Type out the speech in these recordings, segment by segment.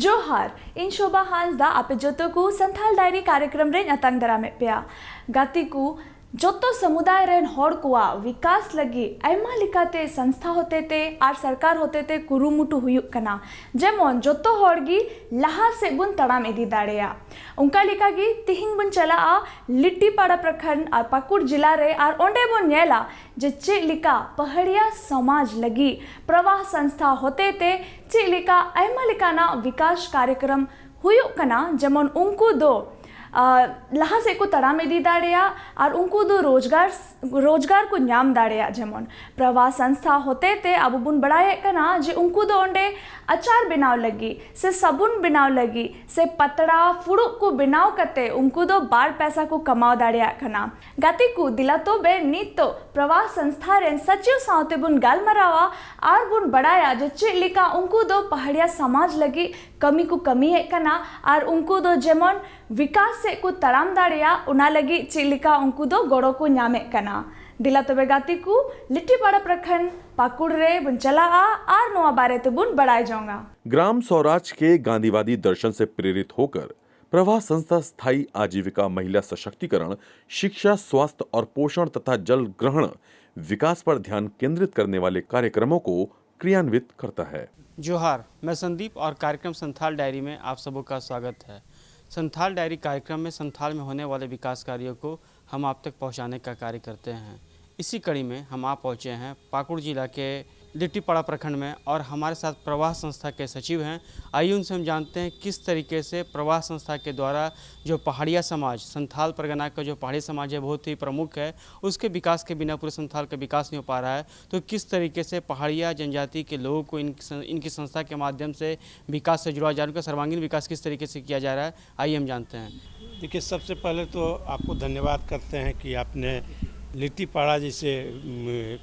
जोहार इन शोभा हांसदा आपे जोतो को संथाल डायरी कार्यक्रम रे अतंग दरामे पेया गाती को जोतो समुदाय रेन हॉड़ कुआ विकास लगी आयमा लिकाते संस्था होते थे और सरकार होते थे कुरुमुटु हुयुक कना जेमन जोतो हॉड़गी लहा से बुन तड़ाम इदी दाड़ेया उनका लिका गी तिहिंग बुन चला आ लिट्टीपाड़ा प्रखंड और पाकुड़ जिला रे और ओंडे बुन नेला जे चे लिका पहाड़िया समाज लगी प्रवाह संस्था होते थे चे लिका आयमा लिकाना विकास कार्यक्रम हुयुक कना जेमन उनको दो लहा से को तड़ा में दी दाड़िया और उनको दो रोजगार को नाम दाड़िया जेमन प्रवाह संस्था होते थे अब बुन बढ़ाए कना जे उनको दो ओंडे अचार बनाव लगी से सबुन बनाव लगी से पतड़ा फुड़ुक को बनाव करते उनको दो बार पैसा को कमाव दाड़िया कना गाती को दिला तो बे नीत तो प्रवाह संस्था रेन सचिव सावते बुन गालमरावा और बुन बढ़ाया जे चे लिका उनको दो पहाड़िया समाज लगी कमी को कमी है कना और उनको दो जेमन विकास से को तड़ाम दाड़िया उना लगी चिलिका उनको दो गोड़ो को न्यामे कना दिला तबे गाती को लिट्टीपाड़ा प्रखंड पाकुड़ रे बुन चला आर नोआ बारे तो बुन बढ़ाए जाऊंगा। ग्राम स्वराज के गांधीवादी दर्शन से प्रेरित होकर प्रवाह संस्था स्थायी आजीविका, महिला सशक्तिकरण, शिक्षा, स्वास्थ्य और पोषण तथा जल ग्रहण विकास पर ध्यान केंद्रित करने वाले कार्यक्रमों को क्रियान्वित करता है। जोहार, मैं संदीप और कार्यक्रम संथाल डायरी में आप सबों का स्वागत है। संथाल डायरी कार्यक्रम में संथाल में होने वाले विकास कार्यों को हम आप तक पहुंचाने का कार्य करते हैं। इसी कड़ी में हम आप पहुंचे हैं पाकुड़ जिला के लिट्टीपाड़ा प्रखंड में और हमारे साथ प्रवाह संस्था के सचिव हैं। आइए उनसे हम जानते हैं किस तरीके से प्रवाह संस्था के द्वारा जो पहाड़िया समाज, संथाल परगना का जो पहाड़ी समाज है बहुत ही प्रमुख है, उसके विकास के बिना पूरे संथाल का विकास नहीं हो पा रहा है, तो किस तरीके से पहाड़िया जनजाति के लोगों को इनकी संस्था के माध्यम से विकास से जुड़ा जा रहा है, उनका सर्वांगीण विकास किस तरीके से किया जा रहा है, आइए हम जानते हैं। देखिए, सबसे पहले तो आपको धन्यवाद करते हैं कि आपने लिट्टीपाड़ा जैसे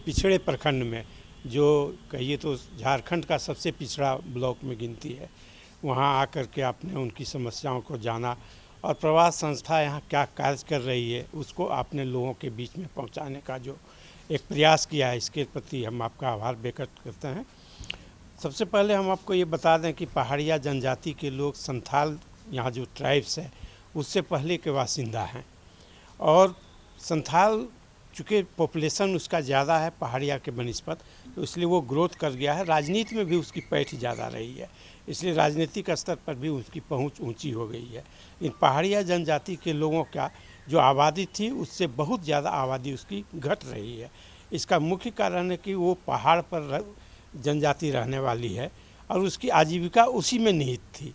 पिछड़े प्रखंड में, जो कहिए तो झारखंड का सबसे पिछड़ा ब्लॉक में गिनती है, वहाँ आकर के आपने उनकी समस्याओं को जाना और प्रवाह संस्था यहाँ क्या कार्य कर रही है उसको आपने लोगों के बीच में पहुँचाने का जो एक प्रयास किया है, इसके प्रति हम आपका आभार व्यक्त करते हैं। सबसे पहले हम आपको ये बता दें कि पहाड़िया जनजाति के लोग संथाल, यहाँ जो ट्राइब्स है उससे पहले के बासिंदा हैं और संथाल चूँकि पॉपुलेशन उसका ज़्यादा है पहाड़िया के बनिस्पत, तो इसलिए वो ग्रोथ कर गया है। राजनीति में भी उसकी पैठ ज़्यादा रही है, इसलिए राजनीतिक स्तर पर भी उसकी पहुंच ऊंची हो गई है। इन पहाड़िया जनजाति के लोगों का जो आबादी थी उससे बहुत ज़्यादा आबादी उसकी घट रही है। इसका मुख्य कारण है कि वो पहाड़ पर जनजाति रहने वाली है और उसकी आजीविका उसी में निहित थी।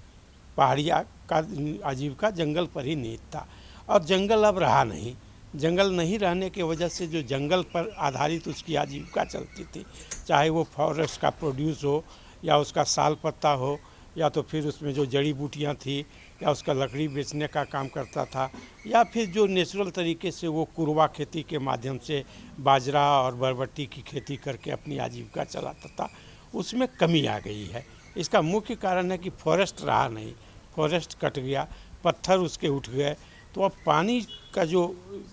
पहाड़िया का आजीविका जंगल पर ही निहित था और जंगल अब रहा नहीं। जंगल नहीं रहने की वजह से जो जंगल पर आधारित उसकी आजीविका चलती थी, चाहे वो फॉरेस्ट का प्रोड्यूस हो या उसका साल पत्ता हो या तो फिर उसमें जो जड़ी बूटियाँ थी या उसका लकड़ी बेचने का काम करता था या फिर जो नेचुरल तरीके से वो कुरवा खेती के माध्यम से बाजरा और बरबट्टी की खेती करके अपनी आजीविका चलाता था, उसमें कमी आ गई है। इसका मुख्य कारण है कि फॉरेस्ट रहा नहीं, फॉरेस्ट कट गया, पत्थर उसके उठ गए, तो अब पानी का जो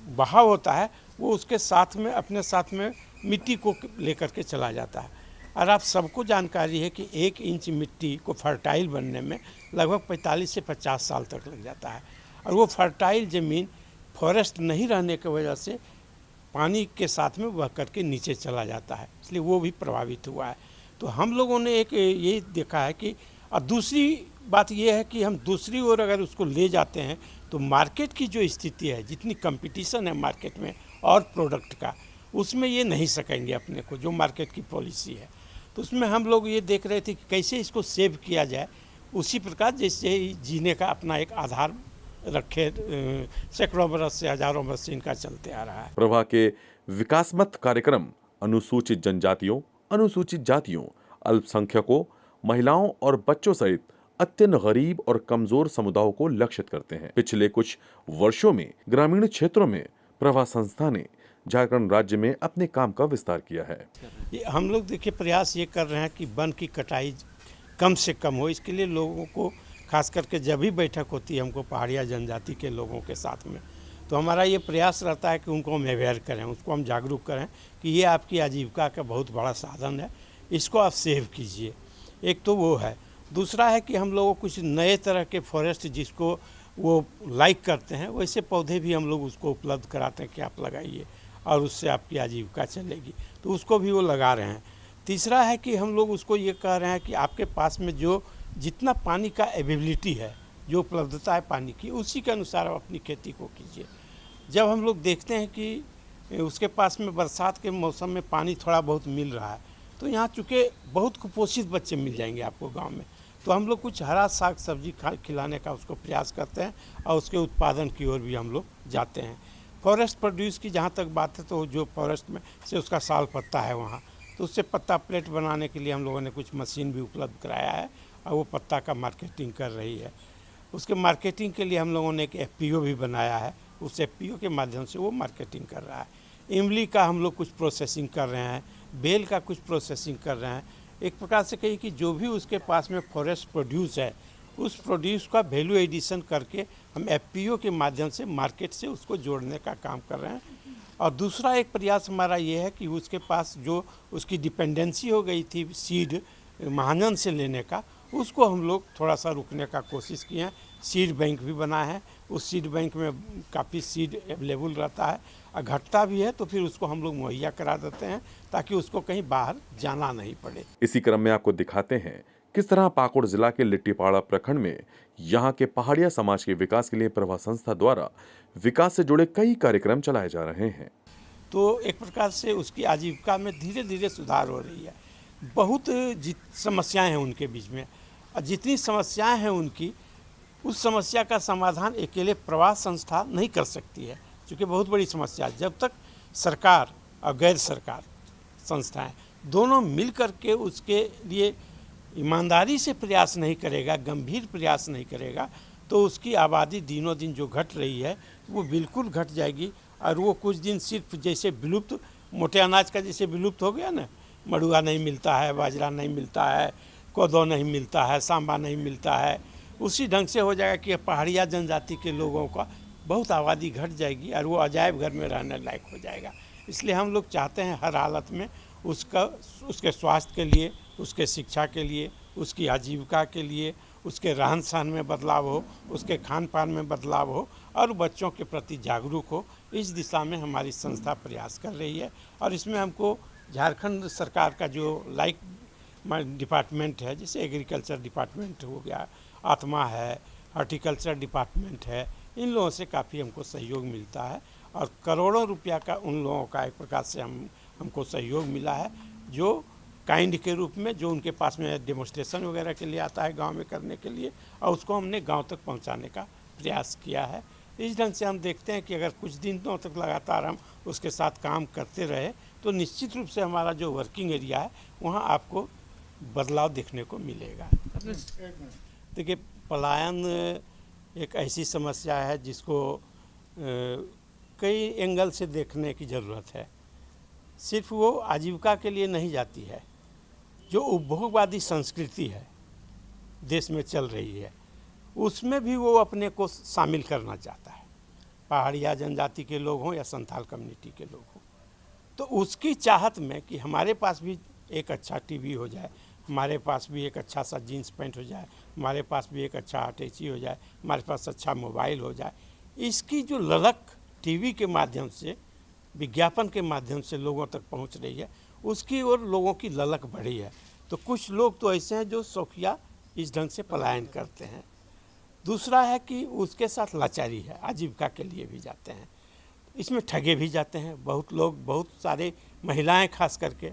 बहाव होता है वो उसके साथ में अपने साथ में मिट्टी को लेकर के चला जाता है। और आप सबको जानकारी है कि 1 इंच मिट्टी को फर्टाइल बनने में लगभग 45 से 50 साल तक लग जाता है और वो फर्टाइल ज़मीन फॉरेस्ट नहीं रहने की वजह से पानी के साथ में बह करके नीचे चला जाता है, इसलिए वो भी प्रभावित हुआ है। तो हम लोगों ने एक ये देखा है कि, और दूसरी बात ये है कि हम दूसरी ओर अगर उसको ले जाते हैं तो मार्केट की जो स्थिति है, जितनी कंपटीशन है मार्केट में और प्रोडक्ट का, उसमें ये नहीं सकेंगे अपने को, जो मार्केट की पॉलिसी है। तो उसमें हम लोग ये देख रहे थे कि कैसे इसको सेव किया जाए, उसी प्रकार जैसे जीने का अपना एक आधार रखे सैकड़ों बरस से हजारों बरस से इनका चलते आ रहा है। प्रवाह के विकासमत कार्यक्रम अनुसूचित जनजातियों, अनुसूचित जातियों, अल्पसंख्यकों, महिलाओं और बच्चों सहित अत्यंत गरीब और कमजोर समुदायों को लक्षित करते हैं। पिछले कुछ वर्षों में ग्रामीण क्षेत्रों में प्रवाह संस्था ने झारखंड राज्य में अपने काम का विस्तार किया है। हम लोग देखिए प्रयास ये कर रहे हैं कि वन की कटाई कम से कम हो। इसके लिए लोगों को खास करके जब भी बैठक होती है हमको पहाड़िया जनजाति के लोगों के साथ में, तो हमारा ये प्रयास रहता है कि उनको हम अवेयर करें, उसको हम जागरूक करें कि ये आपकी आजीविका का बहुत बड़ा साधन है, इसको आप सेव कीजिए। एक तो वो है। दूसरा है कि हम लोगों को कुछ नए तरह के फॉरेस्ट जिसको वो लाइक करते हैं वैसे पौधे भी हम लोग उसको उपलब्ध कराते हैं कि आप लगाइए और उससे आपकी आजीविका चलेगी, तो उसको भी वो लगा रहे हैं। तीसरा है कि हम लोग उसको ये कह रहे हैं कि आपके पास में जो जितना पानी का अवेलेबिलिटी है, जो उपलब्धता है पानी की, उसी के अनुसार आप अपनी खेती को कीजिए। जब हम लोग देखते हैं कि उसके पास में बरसात के मौसम में पानी थोड़ा बहुत मिल रहा है, तो यहाँ चूँकि बहुत कुपोषित बच्चे मिल जाएंगे आपको गांव में, तो हम लोग कुछ हरा साग सब्जी खिलाने का उसको प्रयास करते हैं और उसके उत्पादन की ओर भी हम लोग जाते हैं। फॉरेस्ट प्रोड्यूस की जहाँ तक बात है, तो जो फॉरेस्ट में से उसका साल पत्ता है वहाँ, तो उससे पत्ता प्लेट बनाने के लिए हम लोगों ने कुछ मशीन भी उपलब्ध कराया है और वो पत्ता का मार्केटिंग कर रही है। उसके मार्केटिंग के लिए हम लोगों ने एक FPO भी बनाया है, उस FPO के माध्यम से वो मार्केटिंग कर रहा है। इमली का हम लोग कुछ प्रोसेसिंग कर रहे हैं, बेल का कुछ प्रोसेसिंग कर रहे हैं। एक प्रकार से कहिए कि जो भी उसके पास में फॉरेस्ट प्रोड्यूस है, उस प्रोड्यूस का वैल्यू एडिशन करके हम FPO के माध्यम से मार्केट से उसको जोड़ने का काम कर रहे हैं। और दूसरा एक प्रयास हमारा ये है कि उसके पास जो उसकी डिपेंडेंसी हो गई थी सीड महाजन से लेने का, उसको हम लोग थोड़ा सा रुकने का कोशिश किए हैं। सीड बैंक भी बना है, उस सीड बैंक में काफ़ी सीड अवेलेबल रहता है और घटता भी है तो फिर उसको हम लोग मुहैया करा देते हैं ताकि उसको कहीं बाहर जाना नहीं पड़े। इसी क्रम में आपको दिखाते हैं किस तरह पाकुड़ जिला के लिट्टीपाड़ा प्रखंड में यहाँ के पहाड़िया समाज के विकास के लिए प्रभा संस्था द्वारा विकास से जुड़े कई कार्यक्रम चलाए जा रहे हैं। तो एक प्रकार से उसकी आजीविका में धीरे धीरे सुधार हो रही है। बहुत समस्याएं हैं उनके बीच में, और जितनी समस्याएं हैं उनकी, उस समस्या का समाधान अकेले प्रवास संस्था नहीं कर सकती है, क्योंकि बहुत बड़ी समस्या है। जब तक सरकार और गैर सरकार संस्थाएं दोनों मिल कर के उसके लिए ईमानदारी से प्रयास नहीं करेगा, गंभीर प्रयास नहीं करेगा, तो उसकी आबादी दिनों दिन जो घट रही है वो बिल्कुल घट जाएगी। और वो कुछ दिन सिर्फ जैसे विलुप्त, मोटे अनाज का जैसे विलुप्त हो गया ना, मड़ुआ नहीं मिलता है, बाजरा नहीं मिलता है, कोदो नहीं मिलता है, सांबा नहीं मिलता है, उसी ढंग से हो जाएगा कि पहाड़िया जनजाति के लोगों का बहुत आबादी घट जाएगी और वो अजायब घर में रहने लायक हो जाएगा। इसलिए हम लोग चाहते हैं हर हालत में उसके स्वास्थ्य के लिए, उसके शिक्षा के लिए, उसकी आजीविका के लिए, उसके रहन सहन में बदलाव हो, उसके खान पान में बदलाव हो और बच्चों के प्रति जागरूक हो। इस दिशा में हमारी संस्था प्रयास कर रही है और इसमें हमको झारखंड सरकार का जो लाइक डिपार्टमेंट है, जैसे एग्रीकल्चर डिपार्टमेंट हो गया, आत्मा है, हॉर्टिकल्चर डिपार्टमेंट है, इन लोगों से काफ़ी हमको सहयोग मिलता है और करोड़ों रुपया का उन लोगों का एक प्रकार से हमको सहयोग मिला है, जो काइंड के रूप में, जो उनके पास में डेमोस्ट्रेशन वगैरह के लिए आता है गांव में करने के लिए, और उसको हमने गांव तक पहुंचाने का प्रयास किया है। इस ढंग से हम देखते हैं कि अगर कुछ दिनों तक लगातार हम उसके साथ काम करते रहे तो निश्चित रूप से हमारा जो वर्किंग एरिया है वहाँ आपको बदलाव देखने को मिलेगा। देखिए, पलायन एक ऐसी समस्या है जिसको कई एंगल से देखने की ज़रूरत है। सिर्फ वो आजीविका के लिए नहीं जाती है, जो उपभोगवादी संस्कृति है देश में चल रही है, उसमें भी वो अपने को शामिल करना चाहता है, पहाड़िया जनजाति के लोग हों या संथाल कम्युनिटी के लोग हों। तो उसकी चाहत में कि हमारे पास भी एक अच्छा टीवी हो जाए, हमारे पास भी एक अच्छा सा जीन्स पैंट हो जाए, हमारे पास भी एक अच्छा अटैची हो जाए, हमारे पास अच्छा मोबाइल हो जाए, इसकी जो ललक टीवी के माध्यम से, विज्ञापन के माध्यम से लोगों तक पहुंच रही है, उसकी ओर लोगों की ललक बढ़ी है। तो कुछ लोग तो ऐसे हैं जो शौकिया इस ढंग से पलायन करते हैं। दूसरा है कि उसके साथ लाचारी है, आजीविका के लिए भी जाते हैं, इसमें ठगे भी जाते हैं। बहुत लोग, बहुत सारे महिलाएं खास करके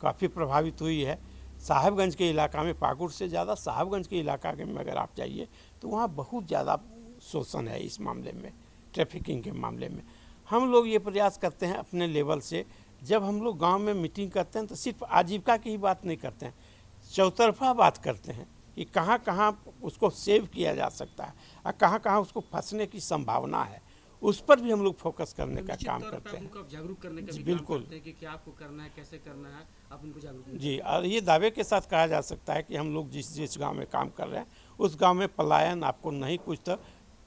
काफ़ी प्रभावित हुई है। साहिबगंज के इलाका में, पाकुड़ से ज़्यादा साहिबगंज के इलाका में अगर आप जाइए तो वहाँ बहुत ज़्यादा शोषण है इस मामले में, ट्रैफिकिंग के मामले में। हम लोग ये प्रयास करते हैं अपने लेवल से, जब हम लोग गांव में मीटिंग करते हैं तो सिर्फ आजीविका की ही बात नहीं करते हैं, चौतरफा बात करते हैं कि कहाँ कहाँ उसको सेव किया जा सकता है और कहाँ कहाँ उसको फंसने की संभावना है, उस पर भी हम लोग फोकस करने का काम करते हैं, जागरूक करने का भी बिल्कुल काम करते हैं कि क्या आपको करना है, कैसे करना है, आप उनको जागरूक जी। और ये दावे के साथ कहा जा सकता है कि हम लोग जिस गांव में काम कर रहे हैं उस गांव में पलायन आपको नहीं कुछ तो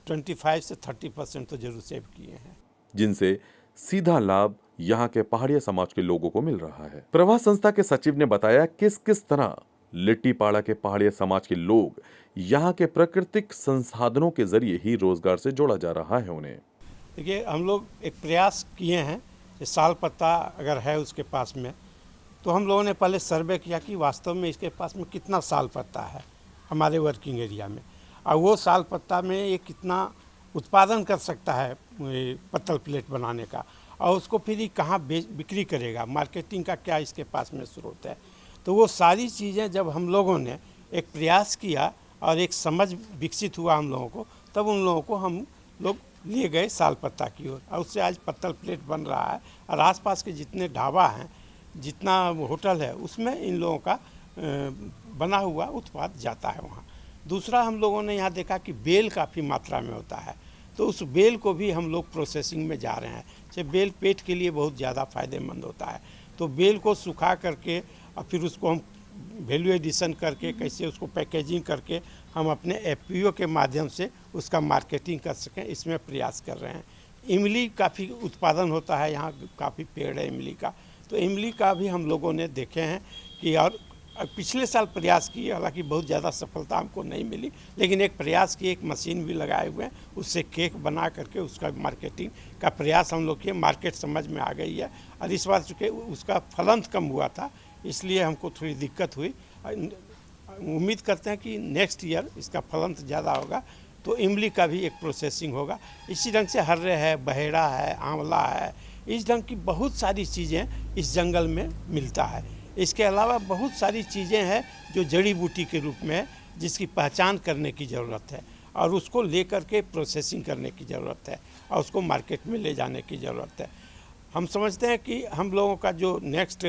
25 से 30% तो जरूर सेव किए हैं, जिनसे सीधा लाभ यहाँ के पहाड़िया समाज के लोगों को मिल रहा है। प्रवास संस्था के सचिव ने बताया किस किस तरह लिट्टीपाड़ा के पहाड़िया समाज के लोग यहाँ के प्राकृतिक संसाधनों के जरिए ही रोजगार से जोड़ा जा रहा है उन्हें। देखिए, हम लोग एक प्रयास किए हैं कि साल पत्ता अगर है उसके पास में, तो हम लोगों ने पहले सर्वे किया कि वास्तव में इसके पास में कितना साल पत्ता है हमारे वर्किंग एरिया में, और वो साल पत्ता में ये कितना उत्पादन कर सकता है पत्तल प्लेट बनाने का, और उसको फिर ये कहाँ बिक्री करेगा, मार्केटिंग का क्या इसके पास में स्रोत है। तो वो सारी चीज़ें जब हम लोगों ने एक प्रयास किया और एक समझ विकसित हुआ हम लोगों को, तब उन लोगों को हम लोग लिए गए साल पत्ता की ओर, और उससे आज पत्तल प्लेट बन रहा है। और आसपास के जितने ढाबा हैं, जितना होटल है, उसमें इन लोगों का बना हुआ उत्पाद जाता है वहाँ। दूसरा, हम लोगों ने यहाँ देखा कि बेल काफ़ी मात्रा में होता है, तो उस बेल को भी हम लोग प्रोसेसिंग में जा रहे हैं। जैसे बेल पेट के लिए बहुत ज़्यादा फ़ायदेमंद होता है, तो बेल को सुखा करके और फिर उसको हम वैल्यू एडिशन करके कैसे उसको पैकेजिंग करके हम अपने एफपीओ के माध्यम से उसका मार्केटिंग कर सकें, इसमें प्रयास कर रहे हैं। इमली काफ़ी उत्पादन होता है यहाँ, काफ़ी पेड़ है इमली का, तो इमली का भी हम लोगों ने देखे हैं कि, और पिछले साल प्रयास किए, हालांकि बहुत ज़्यादा सफलता हमको नहीं मिली, लेकिन एक प्रयास की, एक मशीन भी लगाए हुए हैं, उससे केक बना करके उसका मार्केटिंग का प्रयास हम लोग किए। मार्केट समझ में आ गई है, और इस बार चूँकि उसका फलन कम हुआ था, इसलिए हमको थोड़ी दिक्कत हुई। उम्मीद करते हैं कि नेक्स्ट ईयर इसका फलन ज़्यादा होगा, तो इमली का भी एक प्रोसेसिंग होगा। इसी ढंग से हर्रे है, बहेड़ा है, आंवला है, इस ढंग की बहुत सारी चीज़ें इस जंगल में मिलता है। इसके अलावा बहुत सारी चीज़ें हैं जो जड़ी बूटी के रूप में है, जिसकी पहचान करने की ज़रूरत है, और उसको लेकर के प्रोसेसिंग करने की ज़रूरत है, और उसको मार्केट में ले जाने की ज़रूरत है। हम समझते हैं कि हम लोगों का जो नेक्स्ट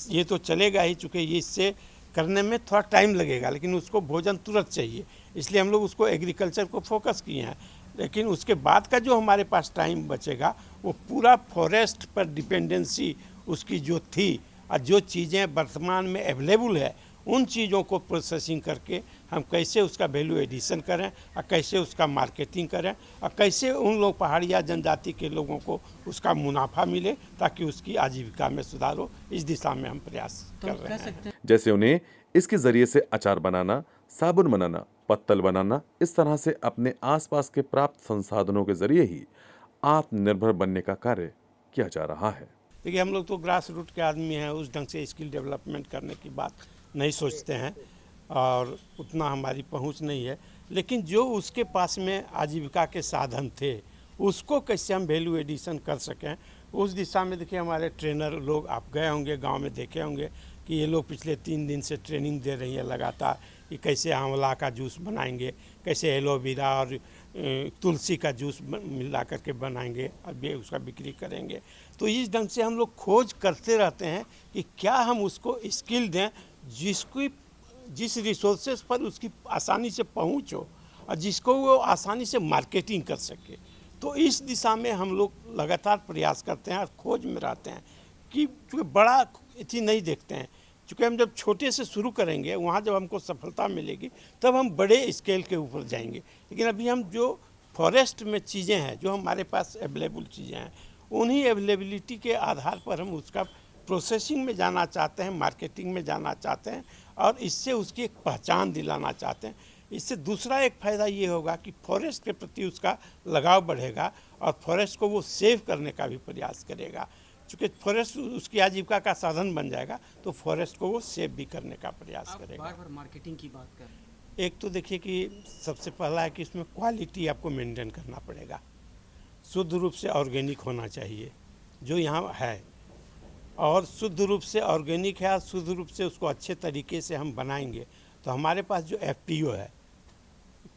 ये तो चलेगा ही, चूँकि इससे करने में थोड़ा टाइम लगेगा, लेकिन उसको भोजन तुरंत चाहिए, इसलिए हम लोग उसको एग्रीकल्चर को फोकस किए हैं। लेकिन उसके बाद का जो हमारे पास टाइम बचेगा, वो पूरा फॉरेस्ट पर डिपेंडेंसी उसकी जो थी, और जो चीज़ें वर्तमान में अवेलेबल है, उन चीज़ों को प्रोसेसिंग करके हम कैसे उसका वैल्यू एडिशन करें, और कैसे उसका मार्केटिंग करें, और कैसे उन लोग पहाड़िया जनजाति के लोगों को उसका मुनाफा मिले, ताकि उसकी आजीविका में सुधार हो। इस दिशा में हम प्रयास कर रहे हैं। जैसे उन्हें इसके जरिए से अचार बनाना, साबुन बनाना, पत्तल बनाना, इस तरह से अपने आसपास के प्राप्त संसाधनों के जरिए ही आत्मनिर्भर बनने का कार्य किया जा रहा है। देखिए, हम लोग तो ग्रास रूट के आदमी हैं, उस ढंग से स्किल डेवलपमेंट करने की बात नहीं सोचते हैं, और उतना हमारी पहुंच नहीं है। लेकिन जो उसके पास में आजीविका के साधन थे, उसको कैसे हम वैल्यू एडिशन कर सकें, उस दिशा में देखिए हमारे ट्रेनर लोग, आप गए होंगे गांव में, देखे होंगे कि ये लोग पिछले 3 दिन से ट्रेनिंग दे रही है लगातार, कि कैसे आंवला का जूस बनाएंगे, कैसे एलोवेरा और तुलसी का जूस मिला करके बनाएंगे, और उसका बिक्री करेंगे। तो इस ढंग से हम लोग खोज करते रहते हैं कि क्या हम उसको स्किल दें जिस रिसोर्सेज पर उसकी आसानी से पहुंच हो, और जिसको वो आसानी से मार्केटिंग कर सके। तो इस दिशा में हम लोग लगातार प्रयास करते हैं और खोज में रहते हैं कि चूँकि बड़ा चीज़ नहीं देखते हैं, चूँकि हम जब छोटे से शुरू करेंगे, वहाँ जब हमको सफलता मिलेगी, तब हम बड़े स्केल के ऊपर जाएंगे। लेकिन अभी हम जो फॉरेस्ट में चीज़ें हैं, जो हमारे पास अवेलेबल चीज़ें हैं, उन्हीं अवेलेबिलिटी के आधार पर हम उसका प्रोसेसिंग में जाना चाहते हैं, मार्केटिंग में जाना चाहते हैं, और इससे उसकी एक पहचान दिलाना चाहते हैं। इससे दूसरा एक फ़ायदा ये होगा कि फॉरेस्ट के प्रति उसका लगाव बढ़ेगा, और फॉरेस्ट को वो सेव करने का भी प्रयास करेगा। चूँकि फॉरेस्ट उसकी आजीविका का साधन बन जाएगा, तो फॉरेस्ट को वो सेव भी करने का प्रयास करेगा। बार बार मार्केटिंग की बात कर रहे हैं। एक तो देखिए कि सबसे पहला है कि इसमें क्वालिटी आपको मेंटेन करना पड़ेगा, शुद्ध रूप से ऑर्गेनिक होना चाहिए जो यहाँ है, और शुद्ध रूप से ऑर्गेनिक है, और शुद्ध रूप से उसको अच्छे तरीके से हम बनाएंगे, तो हमारे पास जो एफपीओ है,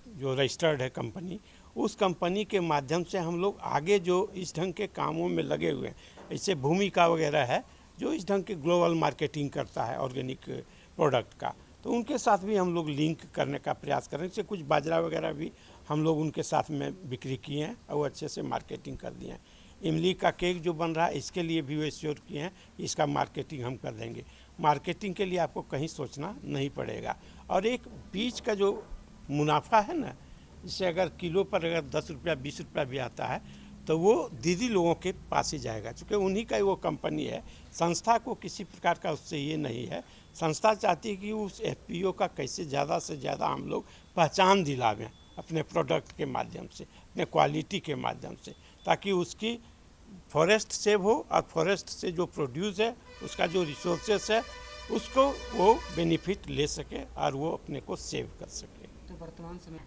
जो रजिस्टर्ड है कंपनी, उस कंपनी के माध्यम से हम लोग आगे जो इस ढंग के कामों में लगे हुए हैं, जैसे भूमिका वगैरह है जो इस ढंग के ग्लोबल मार्केटिंग करता है ऑर्गेनिक प्रोडक्ट का, तो उनके साथ भी हम लोग लिंक करने का प्रयास करें। जैसे कुछ बाजरा वगैरह भी हम लोग उनके साथ में बिक्री किए हैं, और वो अच्छे से मार्केटिंग कर दिए हैं। इमली का केक जो बन रहा है, इसके लिए भी वो श्योर किए हैं, इसका मार्केटिंग हम कर देंगे। मार्केटिंग के लिए आपको कहीं सोचना नहीं पड़ेगा, और एक बीज का जो मुनाफा है ना, जिससे अगर किलो पर अगर 10 रुपया 20 रुपया भी आता है, तो वो दीदी लोगों के पास ही जाएगा, क्योंकि उन्हीं का ही वो कंपनी है। संस्था को किसी प्रकार का उससे ये नहीं है। संस्था चाहती है कि उस एफपीओ का कैसे ज़्यादा से ज़्यादा हम लोग पहचान दिलावें अपने प्रोडक्ट के माध्यम से, अपने क्वालिटी के माध्यम से, ताकि उसकी फॉरेस्ट सेव हो और फॉरेस्ट से जो प्रोड्यूस है उसका जो रिसोर्सेस है उसको वो बेनिफिट ले सके और वो अपने को सेव कर सके।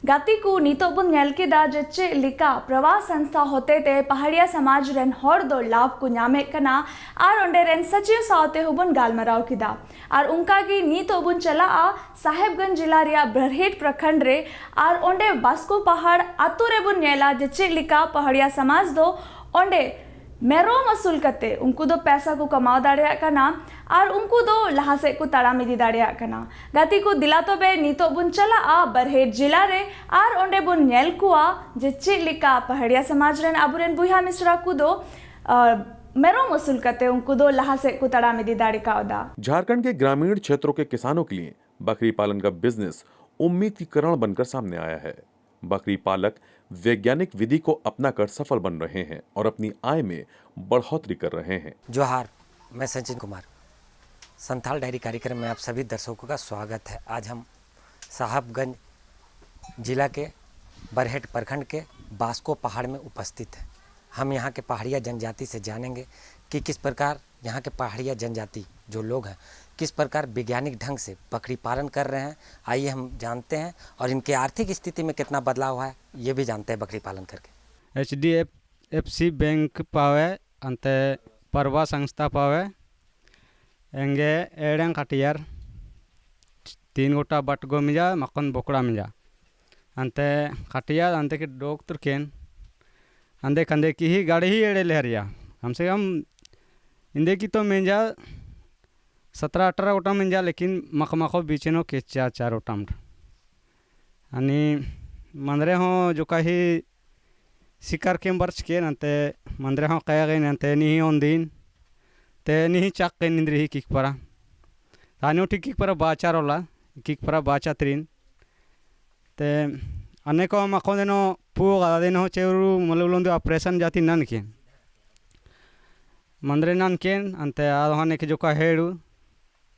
गाती नीतो बुन नेल केदा जे लिका प्रवास संस्था होते ते पहाड़िया समाज रेन हर दो लाभ को ᱧᱟᱢᱮ कना आर ओंडे रेन सचिव सावते हुबन गालमराव किदा आर उनका की नीतो बुन चला साहेबगंज जिला रिया बरहेट प्रखंड रे आर ओंडे बास्को पहाड़ आतु रे बुन नेला जे लिका पहाड़िया समाज दो ओंडे मेरोम असूल कते उनको दो पैसा को कमाओ दाड़िया कना और उनको दो लहा से को ताड़ाम इदी दाड़िया कना। गाती को दिला तो बे नीतो बुन चला बरहेट जिला रे और ओंडे बुन नेल कुआ जे चेक लिका पहाड़िया समाज रेन आबुरेन बुहा मिश्रा को दो मेरोम असूल कते उनको दो लहा से को ताड़ाम इदी दाड़ी का ओदा। झारखंड के ग्रामीण क्षेत्रों के किसानों के लिए बकरी पालन का बिजनेस उम्मीद की किरण बनकर सामने आया है। बकरी पालक वैज्ञानिक विधि को अपनाकर सफल बन रहे हैं और अपनी आय में बढ़ोतरी कर रहे हैं। जोहार, मैं सचिन कुमार। संथाल डायरी कार्यक्रम में आप सभी दर्शकों का स्वागत है। आज हम साहबगंज जिला के बरहेट प्रखंड के बास्को पहाड़ में उपस्थित हैं। हम यहाँ के पहाड़िया जनजाति से जानेंगे कि किस प्रकार यहाँ के पहाड़िया जनजाति जो लोग हैं किस प्रकार वैज्ञानिक ढंग से बकरी पालन कर रहे हैं। आइए हम जानते हैं और इनके आर्थिक स्थिति में कितना बदलाव हुआ है ये भी जानते हैं बकरी पालन करके। HDFC बैंक पावे अंते परवा संस्था पावे एंगे एडें काटियार 3 गोटा बटगो मिजा मकन बोकड़ा मिजा अंते काटियार अंते के डोक तुरकेन अंदे कंदे की ही गाड़ी ही एड़े लहरिया कम से कम इंदे की तो मिंजा 17-18 गोटा मिंजा, लेकिन मखमखो बीचनो के 4 गोटा आणि मंदरे हो जो काही शिकार के बर्च के नंते मंदरे हो कया गई नंते नहीं ऑन दिन ते नहीं चाक के निंद्री ही किक परा तानियो ठीक किक परा बाचा रोला किक परा बाचा त्रिन ते अनेको मखो देनो पू गादा देनो चेरू मलुलोंदो ऑपरेशन जाती नन के मंदरे नन के अंते आदहाने के जो का हेडू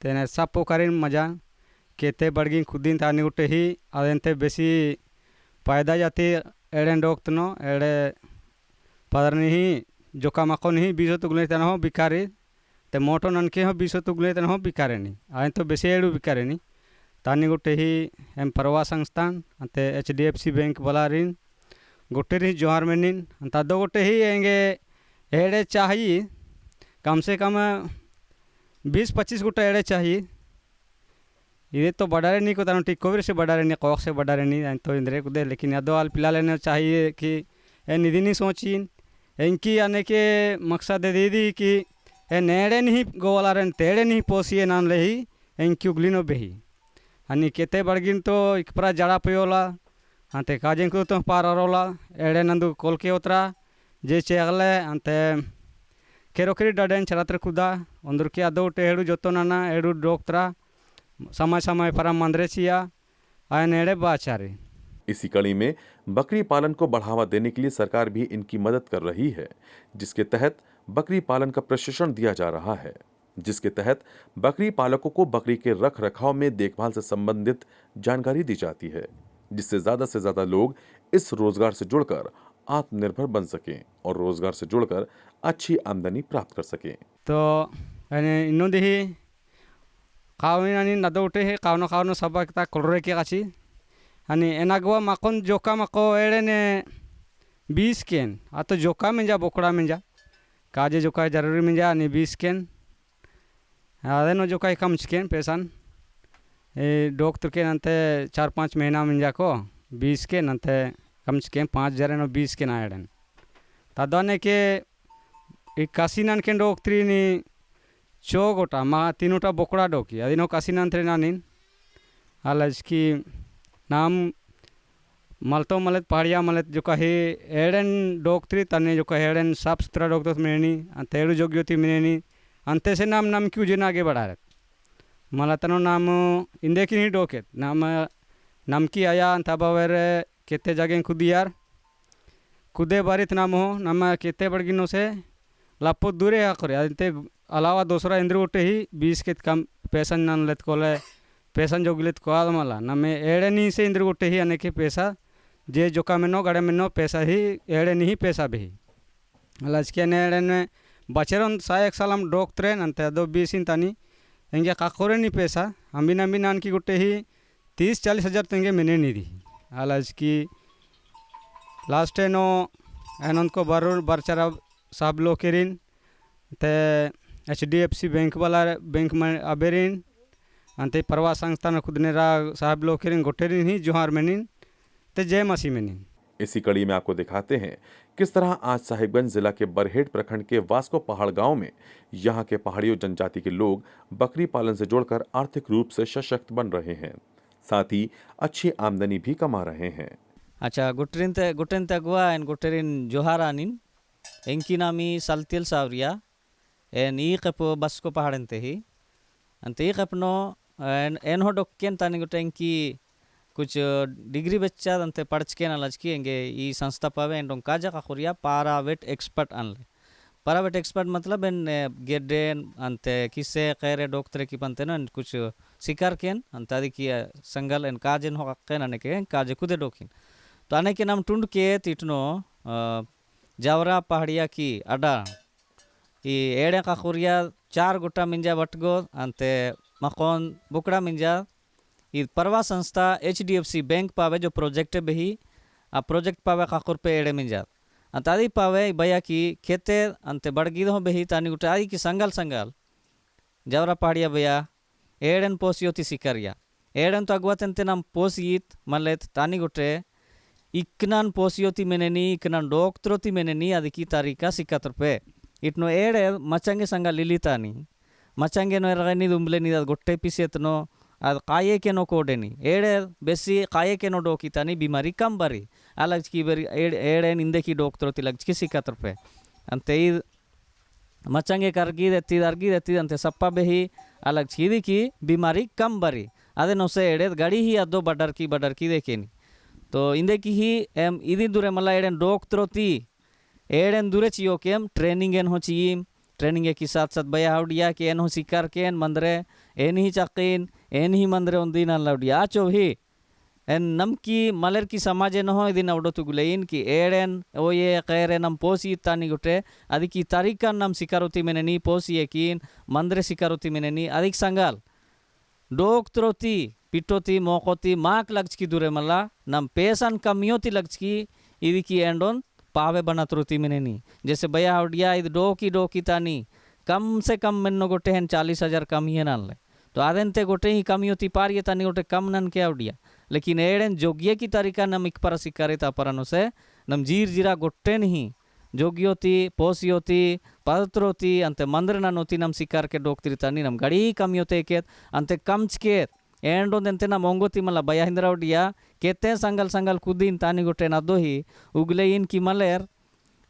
तेने सापो करिन मजा केते बड़गी खुदिन तानी गुटे ही अदेंते बेसी पायदा जाती एडें डोक्तनो एडे पदरनी ही जोका मको नहीं 20 तुगले तन हो बिकारी ते मोटो ननके हो 20 तुगले तन हो बिकारे नहीं आए तो बेसी एडू बिकारे नहीं तानी गुटे ही एम परवा संस्थान अंते HDFC बैंक वाला ऋण गुटे री जोहार में नीन अंता दो गुटे ही एंगे एडे चाहिए कम से कम 20-25 गोटा एड़े चाहिए। ये तो बढ़ारे नहीं को तानो टिक कोविर से बढ़ारे नहीं कौक से बढ़ारे नहीं तो इंद्रे को दे, लेकिन यादो आल पिला लेने चाहिए कि ए निधि नहीं सोची इनकी आने के मकसद दे दी कि ए नेड़े नहीं गोवाला रन तेड़े नहीं पोसिए नान ले ही इनकी उगलिनो बेही अनि केते बड़गिन तो एक परा जड़ा पयोला अंते काजें को तो पार रोला एड़े नंदु कोल के उतरा जे चेगले अंते केरोकरी डडेन चरात्र कुदा अंदर के आदो टेड़ू जोतो नाना एडू डोक्तरा समय समय पर मंदरे चिया आय नेड़े बाचारे। इसी कड़ी में बकरी पालन को बढ़ावा देने के लिए सरकार भी इनकी मदद कर रही है, जिसके तहत बकरी पालन का प्रशिक्षण दिया जा रहा है, जिसके तहत बकरी पालकों को बकरी के रख रखाव में देखभाल से संबंधित जानकारी दी जाती है, जिससे ज्यादा लोग इस रोजगार से जुड़कर आत्मनिर्भर बन सकें और रोजगार से जुड़कर अच्छी आमदनी प्राप्त कर सकें। तो इन्हों दी कावनी नदो उठे है कावनो सबा किता कोलरे के काची अनि एनागवा माकोन जोका माको एड़े ने 20 केन आ तो जोका में जा बोकड़ा में जा काजे जोका जरूरी में जा अनि 20 केन आदे नो जोका कम चिकेन पैसान ए डॉक तो के नंते 4-5 महीना में जा को 20 के नंते कम चिकेन 5,000 नो 20 के ना एड़न तादने के 81 नन के डॉक 3 नी 4 गोटा मा 3 बोकड़ा डोकी अदिनो 81 नन 3 नानिन आलज की नाम मलतो मलत पहाड़िया मलत जो कहे एड़न डोक्त्री तने जो कहे एड़न साफ सुथरा डोक्तो मिलेनी अंतेड़ू जोग्योती मिलेनी अंते से नाम क्यों जिन आगे बढ़ा रहे मलतनो नाम इंदे की नहीं डोके नाम की आया अंताबावर केते जगह खुदियार कुदे बारित नाम हो नम केते बड़गिनो से लापो दूरे करे अंते अलावा दूसरा इंद्र उठे ही 20 के कम पैसा नन लेत कोले पैसा जोगिलेत को आदमला नमे एड़े नी से इंद्र उठे ही अनेके पैसा जे जोका मेनो गड़े मेनो पैसा ही एड़े नी पैसा भी अलज के नेड़े ने बचरन सा एक साल हम डॉक्टर अंते दो 20 इन तानी एंगे काकोरे नी पैसा अम्बिना नान की गुटे ही 30-40 हज़ार तेंगे मैंने नहीं दी अलज की लास्ट नो एनंत को बरूर बरचरा साहब लोग के ऋण ते HDFC बैंक वाला बैंक में अबेरिन अंते परवा संस्थान खुदनेरा साहब लोग के ऋण गोटे ऋण ही जोहार मेनिन ते जय मसी मेनिन। इसी कड़ी में आपको दिखाते हैं किस तरह आज साहिबगंज जिला के बरहेट प्रखंड के वास्को पहाड़ गांव में यहां के पहाड़ियों जनजाति के लोग बकरी पालन से जुड़कर आर्थिक रूप से सशक्त बन रहे हैं, साथ ही अच्छी आमदनी भी कमा रहे हैं। अच्छा गुटेन ते गुआ एन गुटेरिन जोहारानिन एंकी नामी सल्तिल सावरिया एन ई कपो बस्को पहाड़न ते ही अंते ई कपनो एन हो डोक्केन तानी गुटेन की कुछ डिग्री बच्चा अंते पढ़चके ना लचकी एंगे ई संस्था पावे एंडों काजा का खुरिया पारावेट एक्सपर्ट अनले पारावेट एक्सपर्ट मतलब एन गेडेन अंते किसे कैरे डॉक्टर की पंते न कुछ शिकार केन अंते आदि की संगल एन काजेन हो केन अने के काजे कुदे डोकिन तो अने के नाम टुंड के तिटनो जावरा पहाड़िया की अडा ई एड़े का खुरिया 4 गोटा मिंजा बटगो अंते मकोन बुकड़ा मिंजा ई परवा संस्था HDFC बैंक पावे जो प्रोजेक्ट बही आ प्रोजेक्ट पावे काकुर पे एड़े मिंजा अंतादी पावे भैया की खेते अंते बड़गीद हो बही तानी उठाई की संगल जावरा पहाड़िया भैया एड़न पोसियोती सिकरिया एड़न तो अगवा तंते नाम पोसियत मलेत तानी गुटे इकनान पोसियोती मेनेनी इकनान डॉक्टरोती मेनेनी आदि की तारीका सिकतर पे इतनो एड़े मचंगे संगा लिलितानी मचंगे नो रगनी दुम्बले नी गोट्टे पिसेतनो ಅದು ಕಾಯೇಕೆನೋ ಕೋಡೆನಿ ಏಡೆ ಬೆಸಿ ಕಾಯೇಕೆನೋ ಡೋಕಿತಾನಿ ಬಿಮಾರಿ ಕಮ್ ಬರಿ ಅಲಗ್ಚಿ ಬರಿ ಏಡೆ ನಿಂದೆಕಿ ಡೋಕ್ತರೋತಿ ಲಗ್ಚಿ ಸಿಕ್ಕತ್ರಪೆ ಅಂತೆ ಈ ಮಚಂಗೆ ಕರ್ಗಿದೆತ್ತಿ ಅಂತೆ ಸಪ್ಪ ಬೆಹಿ ಅಲಗ್ಚಿ ದಿಕಿ ಬಿಮಾರಿ ಕಮ್ ಬರಿ ಅದೆ ನೊಸೆ ಏಡೆ ಗಡಿ ಹಿ ಅದ್ದೋ ಬಡರ್ಕಿ ದೇಕೇನಿ तो इंदे की ही एम इदी दूरे मला एडेन डॉक्टरोती एडेन दूरे चियो केम ट्रेनिंग एन हो चीम ट्रेनिंग के साथ साथ बया हाउडिया के एन हो शिकार केन मंदरे एन ही चकीन एन ही मंदरे उन्दिन लाउडिया आचो ही एन नम की मलर की समाजे न हो इदिन अवडो तुगुलेइन की एडेन ओ ये कैरे नम पोसी तानी गुटे अदि की तारीका नम शिकारोती मेनेनी पोसी एकीन मंदरे शिकारोती मेनेनी अधिक संगाल डॉक्टरोती पिटोती मोकोती माक लग्चकी दूरे मला नम पेसन कमियोती लग्चकी इदी की एंडोन पावे बनतरोती मेनेनी जैसे भैया हाउडिया इद डोकी तानी कम से कम मेनो गोटे हैं 40,000 कम ही नान ले तो आदेंते गोटे ही कमी होती पार ये तानी गोटे कम नन के आवडिया लेकिन एड़ेन जोगिये की तरीका नम इक पर सिकारे ता परनो से नम जीरा गोटे नहीं जोगियोती पोसियोती पदत्रोती अंते मंदिर ननोती नम सिकार के डोक्तिरी तानी नम गड़ी कमी होते केत अंते कमचकेत एंडो देंते ना मोंगोती मला भैया हिंद्रावडिया केते संगल कुदीन तानी गोटे ना दो ही उगले इन की मलेर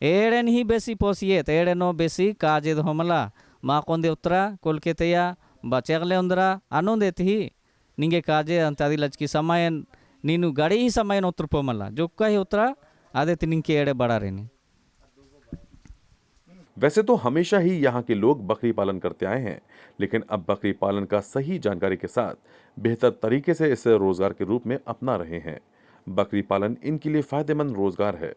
एड़ेन ही बेसी पोसियत एड़ेनो बेसी काजे दो मला मा कोंदे उतरा कोलकेतेया बचेगले उंदरा आनंदेत ही निंगे काजे अंतादी लचकी समय नीनु गड़ी ही समय उतरपो मला जो का ही उतरा आदे तिनिंके एड़े बड़ा रेनी। वैसे तो हमेशा ही यहाँ के लोग बकरी पालन करते आए हैं, लेकिन अब बकरी पालन का सही जानकारी के साथ बेहतर तरीके से इसे रोजगार के रूप में अपना रहे हैं। बकरी पालन इनके लिए फायदेमंद रोजगार है।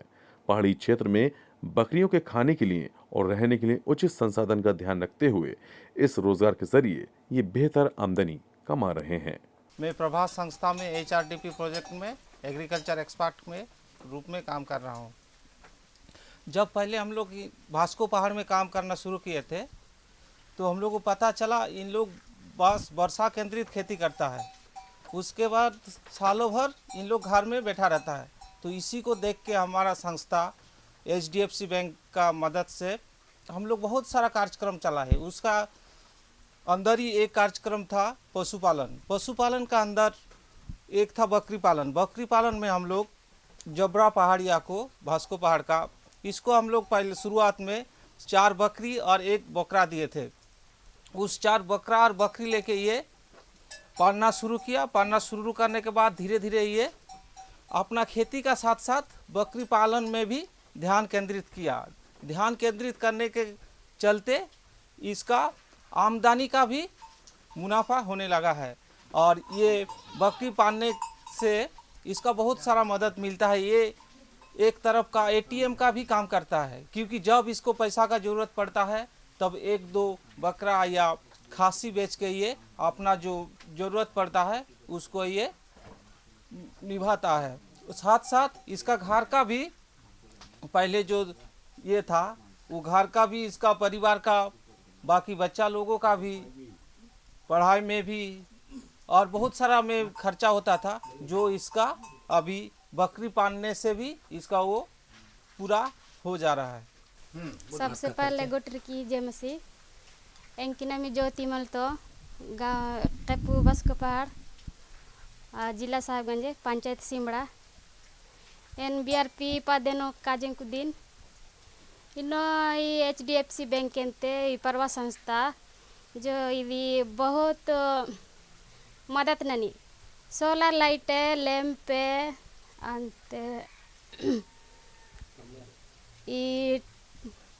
पहाड़ी क्षेत्र में बकरियों के खाने के लिए और रहने के लिए उचित संसाधन का ध्यान रखते हुए इस रोजगार के जरिए ये बेहतर आमदनी कमा रहे हैं। मैं प्रभास संस्था में HRDP प्रोजेक्ट में एग्रीकल्चर एक्सपर्ट में रूप में काम कर रहा हूँ। जब पहले हम लोग भास्को पहाड़ में काम करना शुरू किए थे तो हम लोग को पता चला इन लोग बस वर्षा केंद्रित खेती करता है, उसके बाद सालों भर इन लोग घर में बैठा रहता है। तो इसी को देख के हमारा संस्था HDFC बैंक का मदद से हम लोग बहुत सारा कार्यक्रम चला है। उसका अंदर ही एक कार्यक्रम था पशुपालन का अंदर एक था बकरी पालन में हम लोग जबरा पहाड़िया को भास्को पहाड़ का इसको हम लोग पहले शुरुआत में 4 बकरी और 1 बकरा दिए थे। उस 4 बकरा और बकरी लेके ये पालना शुरू किया। पालना शुरू करने के बाद धीरे धीरे ये अपना खेती का साथ साथ बकरी पालन में भी ध्यान केंद्रित किया। ध्यान केंद्रित करने के चलते इसका आमदनी का भी मुनाफा होने लगा है और ये बकरी पालने से इसका बहुत सारा मदद मिलता है। ये एक तरफ का एटीएम का भी काम करता है, क्योंकि जब इसको पैसा का ज़रूरत पड़ता है तब एक दो बकरा या खासी बेच के ये अपना जो ज़रूरत पड़ता है उसको ये निभाता है। साथ साथ इसका घर का भी पहले जो ये था वो घर का भी, इसका परिवार का, बाकी बच्चा लोगों का भी पढ़ाई में भी और बहुत सारा में खर्चा होता था, जो इसका अभी बकरी पालने से भी इसका वो पूरा हो जा रहा है। सबसे पहले गोटर की जेमसी एंकिना में ज्योति मलतो गाँव टेपू बस्को पहाड़ जिला साहबगंज पंचायत सिमड़ा NBRP पादेनो काजें कुदिन इनो HDFC बैंक केंते परवा संस्था जो इवी बहुत मदद ननी सोलर लाइट लैंप अंते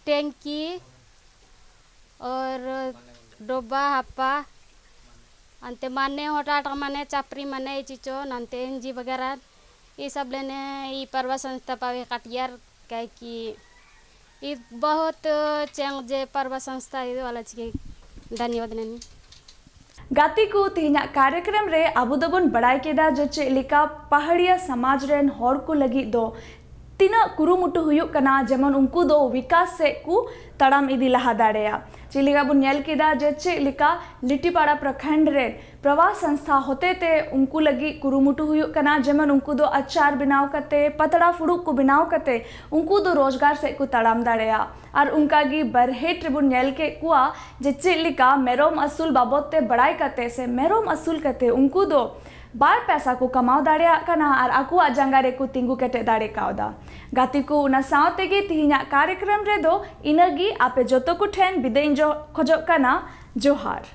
टैंकी और डोबा हप्पा अंते माने होटाटा माने चापरी माने चिचो नंते एनजी वगैरह ये सब लेने ये परवा संस्था पावे काटियार कह कि ये बहुत चेंग जे परवा संस्था ये वाला चीज धन्यवाद ननी गाती को तीना कार्यक्रम रे आबो दोबन बड़ाई केदा जे चेलिका पहाड़िया समाज रेन हर को लगी दो तीना कुरुमुटु हुयुक कना जेमन उनको दो विकास से को तड़ाम इदी लहा दाड़ेया चेलिका बुन नेल केदा जे चेलिका लिट्टीपाड़ा प्रखंड रे प्रवास संस्था होते ते उनको लगी कुरुमुटु हुयुक कना जेमन उनको दो अचार बनाव कते पतड़ा फुड़ुक को बनाव कते उनको दो रोजगार से को तड़ाम दाड़ेया और उनका गी बरहेट बुन नेल के कुआ जे चेलिका मेरोम असूल बाबत ते बड़ाई कते से मेरोम असूल कते उनको दो बार पैसा को कमाव दाड़ेया कना और आकुआ जंगा रे को तिंगु केटे दाड़े कावदा गाती को उना सावते गी तिहिना कार्यक्रम रे दो इनगी आपे जोतो को ठेन बिदेन जो खोजो कना जोहार।